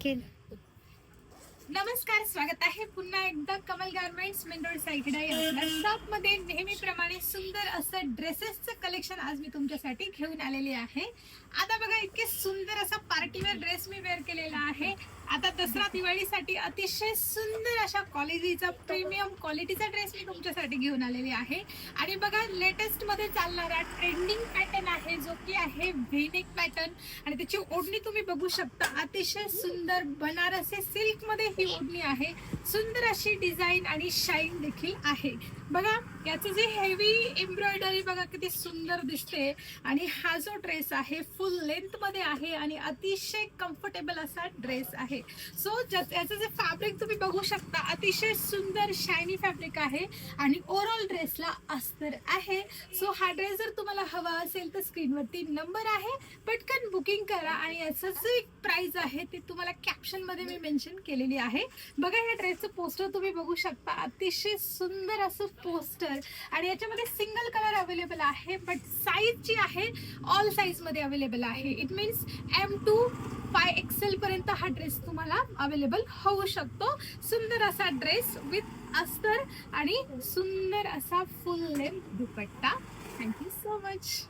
केलं. नमस्कार, स्वागत आहे पुन्हा एकदा कमल गारमेंट्स मेन रोड साईडला या शॉप मध्ये नेहमीप्रमाणे सुंदर असं ड्रेसेसचं कलेक्शन आज मी तुमच्यासाठी घेऊन आलेली आहे. आता बघा, इतके सुंदर असा पार्टीवेअर ड्रेस मी वेअर केलेला आहे. आता दसरा दिवाळीसाठी अतिशय सुंदर अशा क्वालिटीचा प्रीमियम क्वालिटीचा ड्रेस मी तुमच्यासाठी घेऊन आलेली आहे. आणि बघा, लेटेस्ट मध्ये चालणारा ट्रेंडिंग पॅटर्न आहे जो की आहे व्ही-नेक पॅटर्न. आणि त्याची ओढणी तुम्ही बघू शकता, अतिशय सुंदर बनारसी सिल्क मध्ये ही ओढणी आहे. सुंदर अशी डिझाईन आणि शाईन देखील आहे. बघा, याचं जे हेवी एम्ब्रॉयडरी बघा किती सुंदर दिसते. आणि हा जो ड्रेस आहे फुल लेंथ मध्ये आहे आणि अतिशय कम्फर्टेबल असा ड्रेस आहे. सो याचं जे फॅब्रिक तुम्ही बघू शकता, अतिशय सुंदर शायनी फॅब्रिक आहे आणि ओव्हरऑल ड्रेसला अस्तर आहे. सो हा ड्रेस जर तुम्हाला हवा असेल तर स्क्रीनवरती नंबर आहे, पटकन बुकिंग करा. आणि याचं जे प्राइस आहे ते तुम्हाला कॅप्शन मध्ये मी मेन्शन केलेली आहे. बघा, या ड्रेसचं पोस्टर तुम्ही बघू शकता, अतिशय सुंदर असं पोस्टर. आणि याच्यामध्ये सिंगल कलर अवेलेबल आहे, बट साईज जी आहे ऑल साईज मध्ये अवेलेबल आहे. इट मीन्स M2 5XL पर्यंत हा ड्रेस तुम्हाला अवेलेबल होऊ शकतो. सुंदर असा ड्रेस विथ अस्तर आणि सुंदर असा फुल लेंथ दुपट्टा. Thank you so much.